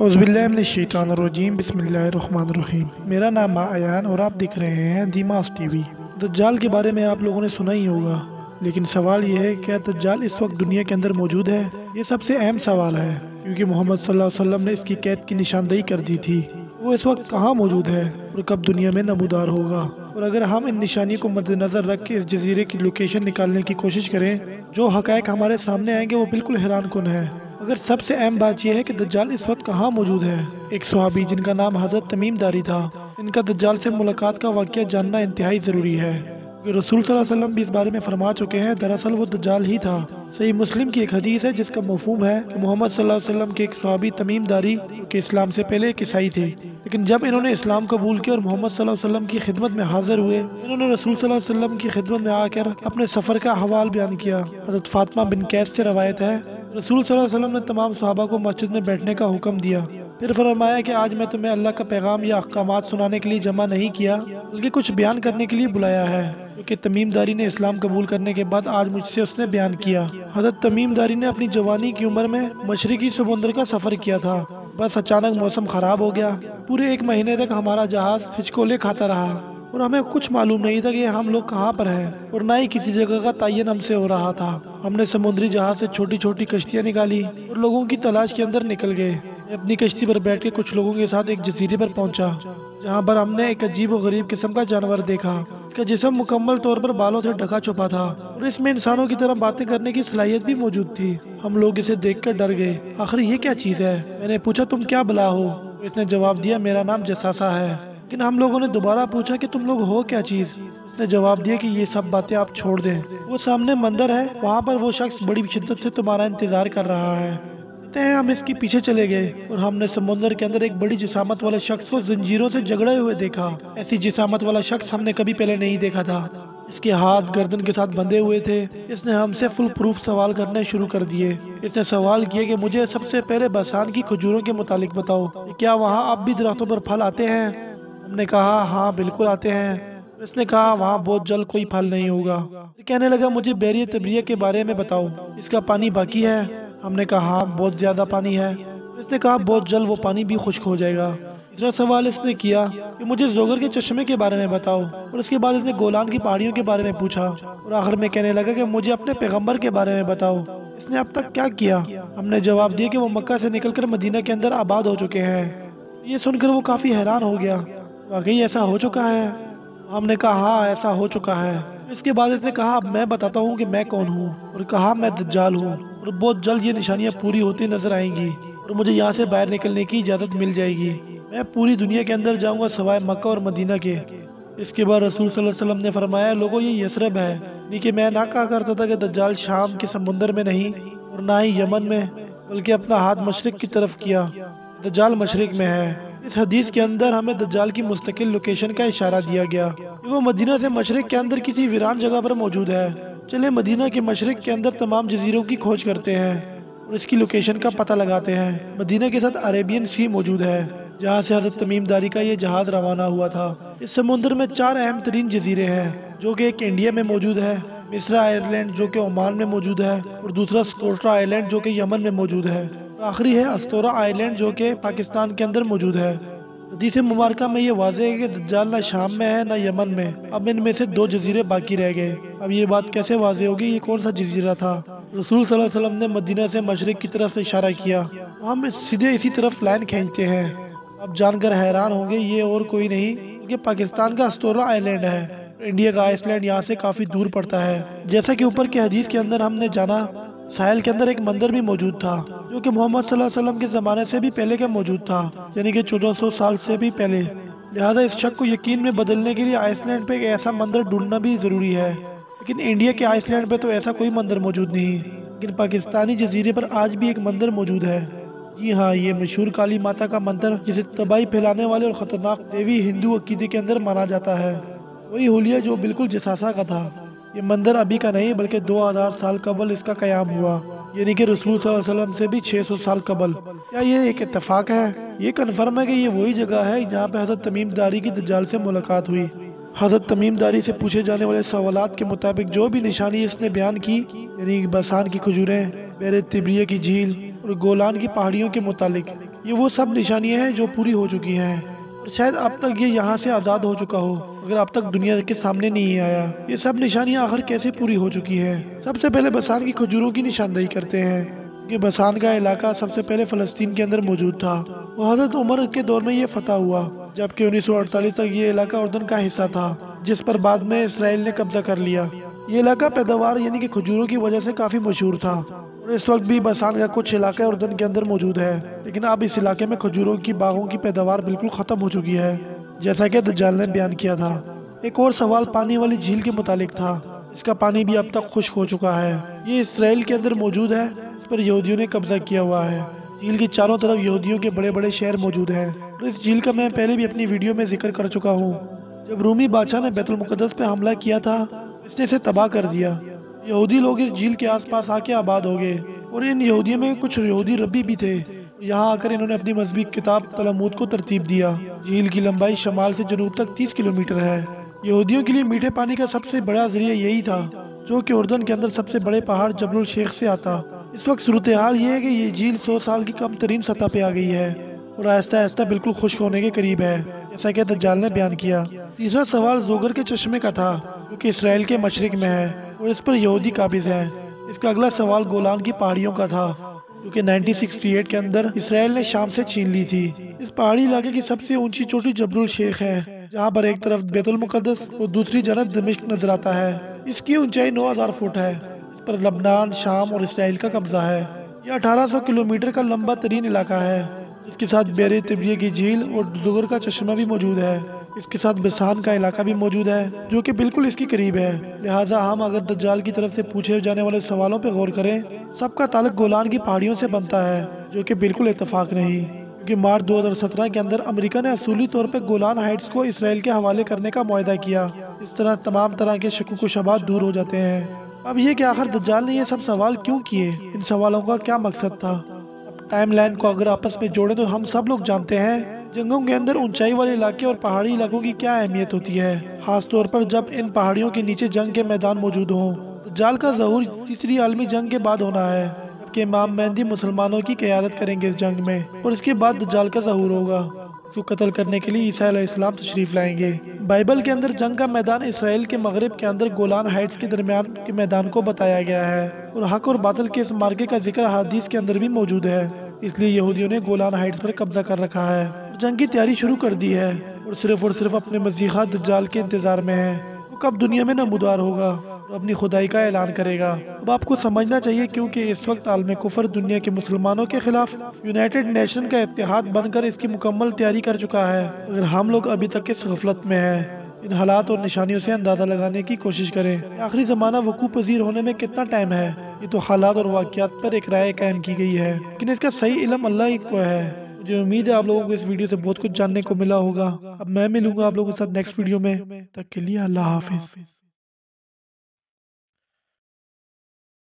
औज़ुबिल्लाहिमिनश्शैतानिर्रजीम बिस्मिल्लाहिर्रहमानिर्रहीम। मेरा नाम आयान और आप देख रहे हैं दीमास टीवी। दज्जाल के बारे में आप लोगों ने सुना ही होगा, लेकिन सवाल ये है क्या दज्जाल इस वक्त दुनिया के अंदर मौजूद है? ये सबसे अहम सवाल है, क्योंकि मोहम्मद सल्लल्लाहु अलैहि वसल्लम ने इसकी कैद की निशानदेही कर दी थी। वो इस वक्त कहाँ मौजूद है और कब दुनिया में नमूदार होगा? और अगर हम इन निशानियों को मद्देनजर रख के इस जजीरे की लोकेशन निकालने की कोशिश करें, जो हकायक हमारे सामने आएंगे वो बिल्कुल हैरान कुन है। अगर सबसे अहम बात यह है कि दज्जाल इस वक्त कहाँ मौजूद है। एक सहाबी जिनका नाम हजरत तमीम दारी था, इनका दज्जाल से मुलाकात का वाक़या जानना इंतहाई ज़रूरी है। रसूल सल्लल्लाहु अलैहि वसल्लम भी इस बारे में फरमा चुके हैं, दरअसल वो दज्जाल ही था। सही मुस्लिम की एक हदीस है जिसका मफ़हूम है कि मोहम्मद सल्लल्लाहु अलैहि वसल्लम के एक सहाबी तमीम दारी के इस्लाम से पहले एक ईसाई थे, लेकिन जब इन्होंने इस्लाम कबूल किया और मोहम्मद सल्लल्लाहु अलैहि वसल्लम की खिदमत में हाजिर हुए, इन्होंने रसूल सल्लल्लाहु अलैहि वसल्लम की खिदमत में आकर अपने सफ़र का हवाल बयान किया। हज़रत फातिमा बिन कैस से रवायत है, रसूल सल्लल्लाहु अलैहि वसल्लम ने तमाम सहाबा को मस्जिद में बैठने का हुक्म दिया। फिर फरमाया कि आज मैं तुम्हें अल्लाह का पैगाम या अहकामात सुनाने के लिए जमा नहीं किया, बल्कि कुछ बयान करने के लिए बुलाया है, क्योंकि तमीम दारी ने इस्लाम कबूल करने के बाद आज मुझसे उसने बयान किया। हज़रत तमीम दारी ने अपनी जवानी की उम्र में मशरिकी समुद्र का सफ़र किया था। बस अचानक मौसम ख़राब हो गया। पूरे एक महीने तक हमारा जहाज़ हिचकोले खाता रहा और हमें कुछ मालूम नहीं था कि हम लोग कहाँ पर हैं, और ना ही किसी जगह का तयन हमसे हो रहा था। हमने समुद्री जहाज से छोटी छोटी कश्तियाँ निकाली और लोगों की तलाश के अंदर निकल गए। मैं अपनी कश्ती पर बैठ के कुछ लोगों के साथ एक जजीरे पर पहुंचा, जहाँ पर हमने एक अजीब और गरीब किस्म का जानवर देखा। इसका जिस्म मुकम्मल तौर पर बालों से ढका छुपा था और इसमें इंसानों की तरह बातें करने की सलाहियत भी मौजूद थी। हम लोग इसे देखकर डर गए। आखिर ये क्या चीज़ है? मैंने पूछा, तुम क्या बला हो? इसने जवाब दिया, मेरा नाम जसासा है। लेकिन हम लोगों ने दोबारा पूछा कि तुम लोग हो क्या चीज़? उसने जवाब दिया कि ये सब बातें आप छोड़ दें, वो सामने मंदिर है, वहाँ पर वो शख्स बड़ी शिद्दत से तुम्हारा इंतजार कर रहा है। कहते हैं हम इसके पीछे चले गए और हमने समुद्र के अंदर एक बड़ी जिसामत वाले शख्स को जंजीरों से जकड़े हुए देखा। ऐसी जिसामत वाला शख्स हमने कभी पहले नहीं देखा था। इसके हाथ गर्दन के साथ बंधे हुए थे। इसने हमसे फुल प्रूफ सवाल करने शुरू कर दिए। इसने सवाल किए कि मुझे सबसे पहले बसान की खजूरों के मुतालिक बताओ, क्या वहाँ अब भी दरख्तों पर फल आते हैं? हमने कहा हाँ बिल्कुल आते हैं। इसने कहा वहाँ बहुत जल्द कोई फल नहीं होगा। कहने लगा, मुझे बैरिय तबरिया के बारे में बताओ, इसका पानी बाकी है? हमने कहा हाँ बहुत ज्यादा पानी है। इसने कहा बहुत जल्द वो पानी भी खुश्क हो जाएगा। तीसरा सवाल इसने किया कि मुझे जोगर के चश्मे के बारे में बताओ, और उसके बाद इसने गोलान की पहाड़ियों के बारे में पूछा, और आखिर में कहने लगा कि मुझे अपने पैगंबर के बारे में बताओ, इसने अब तक क्या किया? हमने जवाब दिया कि वो मक्का से निकलकर मदीना के अंदर आबाद हो चुके हैं। ये सुनकर वो काफी हैरान हो गया, वाकई ऐसा हो चुका है? हमने कहा हाँ ऐसा हो चुका है। इसके बाद इसने कहा, अब मैं बताता हूँ कि मैं कौन हूँ, और कहा मैं दज्जाल हूँ, और बहुत जल्द ये निशानियाँ पूरी होती नजर आएंगी और मुझे यहाँ से बाहर निकलने की इजाज़त मिल जाएगी। मैं पूरी दुनिया के अंदर जाऊँगा सिवाय मक्का और मदीना के। इसके बाद रसूल सल्लल्लाहु अलैहि वसल्लम ने फरमाया, लोगों ये यसरब है। नहीं कि मैं ना कहा करता था कि दज्जाल शाम के समुंदर में नहीं और ना ही यमन में, बल्कि अपना हाथ मशरिक की तरफ किया। दज्जाल मशरिक में है। इस हदीस के अंदर हमें दज्जाल की मुस्तकिल लोकेशन का इशारा दिया गया कि वो मदीना से मशरिक के अंदर किसी वीरान जगह पर मौजूद है। चले मदीना के मशरिक के अंदर तमाम जजीरों की खोज करते हैं और इसकी लोकेशन का पता लगाते हैं। मदीना के साथ अरेबियन सी मौजूद है, जहाँ से हज़रत तमीम दारी का ये जहाज रवाना हुआ था। इस समुद्र में 4 अहम तरीन जजीरे हैं, जो कि एक इंडिया में मौजूद है, मिस्र आयरलैंड जो कि ओमान में मौजूद है, और दूसरा स्कोट्रा आइलैंड जो कि यमन में मौजूद है, और आखिरी है अस्तोरा आइलैंड जो कि पाकिस्तान के अंदर मौजूद है। हदीस मुबारका में ये वाज़ेह है कि दज्जाल ना शाम में है ना यमन में। अब इनमें से 2 जजीरे बाकी रह गए। अब ये बात कैसे वाज़ेह होगी, ये कौन सा जजीरा था? रसूल सल्लल्लाहु अलैहि वसल्लम ने मदीना से मशरिक की तरफ इशारा किया, हम सीधे इसी तरफ लाइन खींचते हैं। अब जानकर हैरान होंगे, ये और कोई नहीं बल्कि पाकिस्तान का अस्तोरा आइलैंड है। इंडिया का आइसलैंड यहाँ से काफ़ी दूर पड़ता है। जैसा कि ऊपर के हदीस के अंदर हमने जाना, साहिल के अंदर एक मंदिर भी मौजूद था, जो कि मोहम्मद सल्लल्लाहु अलैहि वसल्लम के ज़माने से भी पहले का मौजूद था, यानी कि 1400 साल से भी पहले। लिहाजा इस शक को यकीन में बदलने के लिए आइसलैंड पे एक ऐसा मंदिर ढूंढना भी ज़रूरी है। लेकिन इंडिया के आइसलैंड पे तो ऐसा कोई मंदिर मौजूद नहीं, लेकिन पाकिस्तानी जजीरे पर आज भी एक मंदिर मौजूद है। जी हाँ, ये मशहूर काली माता का मंदिर, जिसे तबाही फैलाने वाले और ख़तरनाक देवी हिंदू अकीदे के अंदर माना जाता है, वही हुलिया जो बिल्कुल जसासा का था। ये मंदिर अभी का नहीं बल्कि 2000 साल कबल इसका कयाम हुआ, यानी कि रसूल सल्लल्लाहु अलैहि वसल्लम से भी 600 साल कबल। क्या ये एक इत्तेफाक है? ये कन्फर्म है कि ये वही जगह है जहाँ पे हज़रत तमीम दारी की दज्जाल से मुलाकात हुई। हज़रत तमीम दारी से पूछे जाने वाले सवालात के मुताबिक जो भी निशानी इसने बयान की, यानी बसान की खजूरें, बैर तिब्रिया की झील और गोलान की पहाड़ियों के मुतालिक, یہ وہ سب نشانیاں ہیں جو پوری ہو چکی ہیں، اور شاید اب تک یہ یہاں سے آزاد ہو چکا ہو اگر اب تک دنیا کے سامنے نہیں آیا۔ یہ سب نشانیاں آخر کیسے پوری ہو چکی ہیں؟ سب سے پہلے بسان کی کھجوروں کی نشاندہی کرتے ہیں کہ بسان کا علاقہ سب سے پہلے فلسطین کے اندر موجود تھا، اور حضرت عمر کے دور میں یہ فتح ہوا، جبکہ 1948 تک یہ علاقہ اردن کا حصہ تھا، جس پر بعد میں اسرائیل نے قبضہ کر لیا۔ یہ علاقہ پیداوار یعنی کہ کھجوروں کی وجہ سے کافی مشہور تھا، اور اس وقت بھی بسان کا کچھ علاقہ اردن کے اندر موجود ہے، لیکن اب اس علاقے میں کھجوروں کی باغوں کی پیداوار بالکل ختم ہو چکی ہے، جیسا کہ دجال نے بیان کیا تھا۔ ایک اور سوال پانی والی جھیل کے متعلق تھا، اس کا پانی بھی اب تک خشک ہو چکا ہے۔ یہ اسرائیل کے اندر موجود ہے، اس پر یہودیوں نے قبضہ کیا ہوا ہے۔ جھیل کی چاروں طرف یہودیوں کے بڑے بڑے شہر موجود ہیں، اور اس جھیل کا میں پہلے بھی اپنی ویڈیو میں ذکر کر چکا ہوں۔ جب رومی بادشاہ نے بیت المقدس پہ حملہ کیا تھا، اس نے اسے تباہ کر دیا۔ یہودی لوگ اس جھیل کے آس پاس آ کے آباد ہو گئے، اور ان یہودیوں میں کچھ یہودی ربی بھی تھے۔ یہاں آ کر انہوں نے اپنی مذہبی کتاب تلمود کو ترتیب دیا۔ جھیل کی لمبائی شمال سے جنوب تک 30 کلومیٹر ہے۔ یہودیوں کے لیے میٹھے پانی کا سب سے بڑا ذریعہ یہی تھا، جو کہ اردن کے اندر سب سے بڑے پہاڑ جبل الشیخ سے آتا۔ اس وقت صورتحال یہ ہے کہ یہ جھیل 100 سال کی کم ترین سطح پہ آ گئی ہے، اور آہستہ آہستہ بالکل خشک ہونے کے قریب ہے، جیسا کہ دجال نے بیان کیا۔ تیسرا سوال زوگر کے چشمے کا تھا، جو کہ اسرائیل کے مشرق میں ہے، اور اس پر یہودی قابض ہیں۔ اس کا اگلا سوال گولان کی پہاڑیوں کا تھا، جو کہ 1968 کے اندر اسرائیل نے شام سے چھین لی تھی۔ اس پہاڑی علاقے کی سب سے اونچی چوٹی جبل الشیخ ہے، جہاں پر ایک طرف بیت المقدس اور دوسری جانب دمشق نظر آتا ہے۔ اس کی اونچائی 9000 فٹ ہے۔ اس پر لبنان، شام اور اسرائیل کا قبضہ ہے۔ یہ 1800 کلومیٹر کا لمبا ترین علاقہ ہے، جس کے ساتھ بیر طبریہ کی جھیل اور زغر کا چشمہ بھی موجود ہے۔ اس کے ساتھ بسان کا علاقہ بھی موجود ہے، جو کہ بالکل اس کے قریب ہے۔ لہٰذا ہم اگر دجال کی طرف سے پوچھے جانے والے سوالوں پہ غور کریں، سب کا تعلق گولان کی پہاڑیوں سے بنتا ہے، جو کہ بالکل اتفاق نہیں، کیونکہ مارچ 2017 کے اندر امریکہ نے اصولی طور پہ گولان ہائٹس کو اسرائیل کے حوالے کرنے کا معاہدہ کیا۔ اس طرح تمام طرح کے شکوک و شبہات دور ہو جاتے ہیں۔ اب یہ کہ آخر دجال نے یہ سب سوال کیوں کیے، ان سوالوں کا کیا مقصد تھا؟ ٹائم لائن کو اگر آپس میں جوڑیں تو ہم سب لوگ جانتے ہیں جنگوں کے اندر اونچائی والے علاقے اور پہاڑی علاقوں کی کیا اہمیت ہوتی ہے، خاص طور پر جب ان پہاڑیوں کے نیچے جنگ کے میدان موجود ہوں۔ دجال کا ظہور تیسری عالمی جنگ کے بعد ہونا ہے، جبکہ امام مہدی مسلمانوں کی قیادت کریں گے اس جنگ میں، اور اس کے بعد دجال کا ظہور ہوگا۔ اس کو قتل کرنے کے لیے عیسیٰ علیہ السلام تشریف لائیں گے۔ بائبل کے اندر جنگ کا میدان اسرائیل کے مغرب کے اندر گولان ہائٹس کے درمیان کے میدان کو بتایا گیا ہے، اور حق اور باطل کے اس مارکے کا ذکر حدیث کے اندر بھی موجود ہے۔ اس لیے یہودیوں نے گولان ہائٹس پر قبضہ کر رکھا ہے، جنگ کی تیاری شروع کر دی ہے، اور صرف اپنے مسیحا دجال کے انتظار میں ہے۔ وہ کب دنیا میں نمودار ہوگا اور اپنی خدائی کا اعلان کرے گا۔ اب آپ کو سمجھنا چاہیے، کیونکہ اس وقت عالم کفر دنیا کے مسلمانوں کے خلاف یونائٹڈ نیشن کا اتحاد بن کر اس کی مکمل تیاری کر چکا ہے، اگر ہم لوگ ابھی تک اس غفلت میں ہیں۔ ان حالات اور نشانیوں سے اندازہ لگانے کی کوشش کریں کہ آخری زمانہ وقوع پذیر ہونے میں کتنا ٹائم ہے۔ یہ تو حالات اور واقعات پر ایک رائے قائم کی گئی ہے، لیکن اس کا صحیح علم اللہ ہی کو ہے۔ مجھے امید ہے آپ لوگوں کو اس ویڈیو سے بہت کچھ جاننے کو ملا ہوگا۔ اب میں ملوں گا آپ لوگوں کے ساتھ نیکسٹ ویڈیو میں، تب تک کے لیے اللہ حافظ۔